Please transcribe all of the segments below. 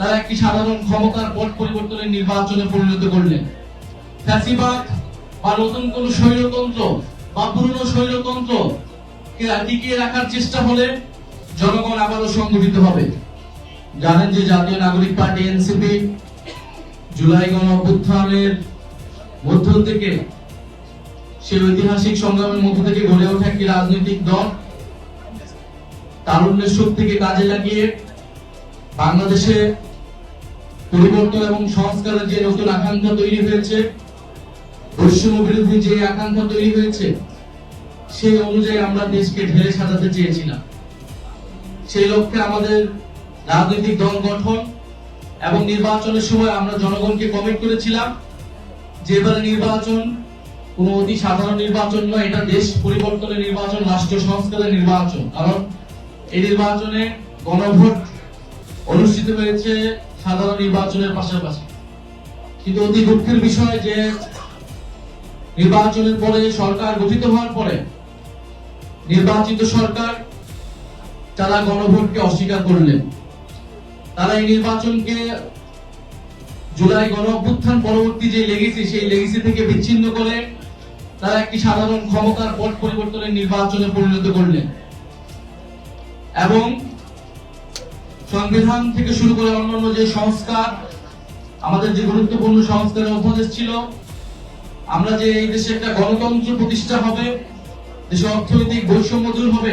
তারা একটি সাধারণ ক্ষমতার পট পরিবর্তনের নির্বাচনে পরিণত করলেন। ফ্যাসিবাদ বা নতুন কোন স্বৈরতন্ত্র বা পুরনো স্বৈরতন্ত্র কে টিকিয়ে রাখার চেষ্টা হলে জনগণ আবারও সংগঠিত হবে। জানেন যে জাতীয় নাগরিক পার্টি এনসিপি জুলাই গণ অভ্যুত্থানের মধ্য থেকে সেই ঐতিহাসিক সংগ্রামের মধ্য থেকে গড়ে ওঠা একটি রাজনৈতিক দল, তারুণ্যের শক্তিকে কাজে লাগিয়ে বাংলাদেশে পরিবর্তন এবং সংস্কারের যে নতুন আকাঙ্ক্ষা তৈরি হয়েছে, বৈষম্য বিরোধী যে আকাঙ্ক্ষা তৈরি হয়েছে, সেই অনুযায়ী আমরা দেশকে ঢেলে সাজাতে চেয়েছিলাম। সেই লক্ষ্যে আমাদের রাজনৈতিক দল গঠন এবং নির্বাচনের সময় আমরা জনগণকে কমিট করেছিলাম যে এবারে নির্বাচন কোন অতি সাধারণ নির্বাচন নয়, এটা দেশ পরিবর্তনের নির্বাচন, রাষ্ট্র সংস্কারের নির্বাচন। কারণ এই নির্বাচনে গণভোট অনুষ্ঠিত হয়েছে সাধারণ নির্বাচনের পাশাপাশি। কিন্তু অতি দুঃখের বিষয় যে নির্বাচনের পরে সরকার গঠিত হওয়ার পরে নির্বাচিত সরকার তারা গণভোটকে অস্বীকার করলেন। তারা এই নির্বাচনকে জুলাই গণ অভ্যুত্থান পরবর্তী যে লেগেসি, সেই লেগেসি থেকে বিচ্ছিন্ন করে তারা একটি সাধারণ ক্ষমতার পট পরিবর্তনের নির্বাচনে পরিণত করলেন এবং সংবিধান থেকে শুরু করে অন্যান্য যে সংস্কার, আমাদের যে গুরুত্বপূর্ণ সংস্কারের অধ্যাদেশ ছিল, আমরা যে এই দেশে একটা গণতন্ত্র প্রতিষ্ঠা হবে, দেশে অর্থনৈতিক বৈষম্য দূর হবে,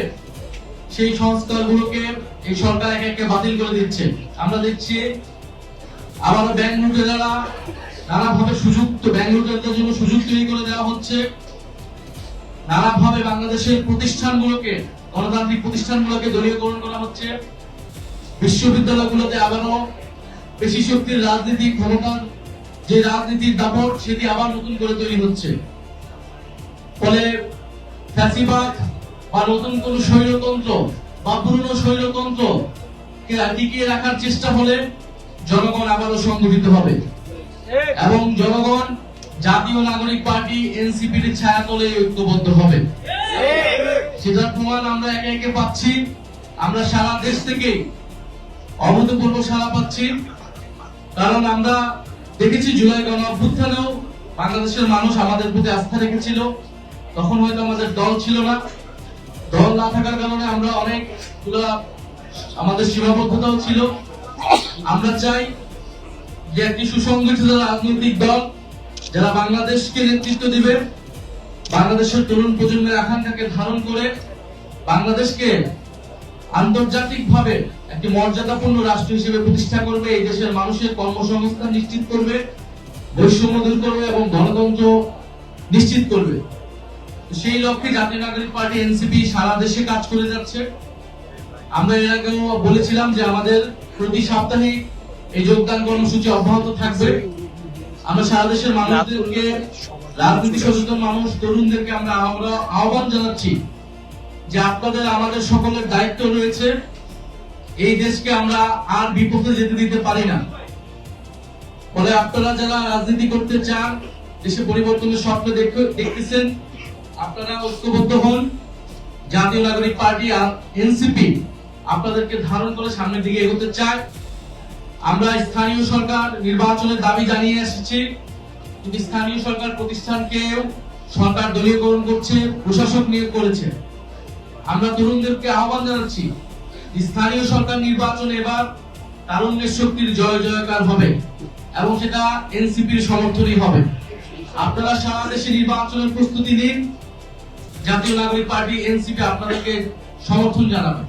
সেই সংস্কারগুলোকে এই সরকার একে একে বাতিল করে দিচ্ছে। আমরা দেখছি আবারও ব্যাংক লুটেরারা নানাভাবে ব্যাংক লুটেরাদের জন্য সুযোগ তৈরি করে দেওয়া হচ্ছে। নানাভাবে বাংলাদেশের প্রতিষ্ঠানগুলোকে, গণতান্ত্রিক প্রতিষ্ঠানগুলোকে দলীয়করণ করা হচ্ছে। বিশ্ববিদ্যালয়গুলোতে আবারও পেশি শক্তির রাজনীতি, ক্ষমতার যে রাজনীতির দাপট, সেটি আবার নতুন করে তৈরি হচ্ছে। ফলে ফ্যাসিবাদ বা নতুন কোন স্বৈরতন্ত্র বা পুরনো স্বৈরতন্ত্র কে টিকিয়ে রাখার চেষ্টা হলে জনগণ আবারও সংগঠিত হবে এবং জনগণ জাতীয় নাগরিক পার্টি এনসিপির ছায়াতলে ঐক্যবদ্ধ হবে। সেটার প্রমাণ আমরা একে একে পাচ্ছি। আমরা সারা দেশ থেকে অভূতপূর্ব সাড়া পাচ্ছি, কারণ আমরা দেখেছি জুলাই গণ অভ্যুত্থানেও বাংলাদেশের মানুষ আমাদের প্রতি আস্থা রেখেছিল। তখন হয়তো আমাদের দল ছিল না, দল না থাকার কারণে আমরা অনেকগুলো আমাদের সীমাবদ্ধতাও ছিল। আমরা চাই যে একটি সুসংগঠিত রাজনৈতিক দল যারা বাংলাদেশকে নেতৃত্ব দিবে, বাংলাদেশের তরুণ প্রজন্মের আকাঙ্ক্ষাকে ধারণ করে বাংলাদেশকে আন্তর্জাতিকভাবে একটি মর্যাদাপূর্ণ রাষ্ট্র হিসেবে প্রতিষ্ঠা করবে, এই দেশের মানুষের কর্মসংস্থান নিশ্চিত করবে, বৈষম্য দূর করবে এবং গণতন্ত্র নিশ্চিত করবে। সেই লক্ষ্যে জাতীয় নাগরিক পার্টি এনসিপি সারা দেশে কাজ করে যাচ্ছে। আমরা এর আগেও বলেছিলাম যে আমাদের প্রতি সাপ্তাহিক এই যোগদান কর্মসূচি অব্যাহত থাকবে। আমরা সারা দেশের মানুষদেরকে, রাজনীতি সচেতন মানুষ, তরুণদেরকে আমরা আহ্বান জানাচ্ছি যে আপনাদের আমাদের সকলের দায়িত্ব রয়েছে। এই দেশকে আমরা আর বিপথে যেতে দিতে পারি না। ফলে আপনারা যারা রাজনীতি করতে চান, দেশে পরিবর্তনের স্বপ্ন দেখতেছেন, আপনারা ঐক্যবদ্ধ হন। জাতীয় নাগরিক পার্টি এনসিপি আপনাদেরকে ধারণ করে সামনের দিকে এগোতে চায়। আমরা স্থানীয় সরকার নির্বাচনের দাবি জানিয়ে এসেছি, কিন্তু স্থানীয় সরকার প্রতিষ্ঠানকেও সরকার দলীয়করণ করছে, প্রশাসক নিয়োগ করেছে। আমরা তরুণদেরকে আহ্বান জানাচ্ছি, স্থানীয় সরকার নির্বাচনে এবার তারুণ্যের শক্তির জয় জয়কার হবে এবং সেটা এনসিপির সমর্থনই হবে। আপনারা সারা দেশে নির্বাচনের প্রস্তুতি নিন, জাতীয় নাগরিক পার্টি এনসিপি আপনাদেরকে সমর্থন জানাবে।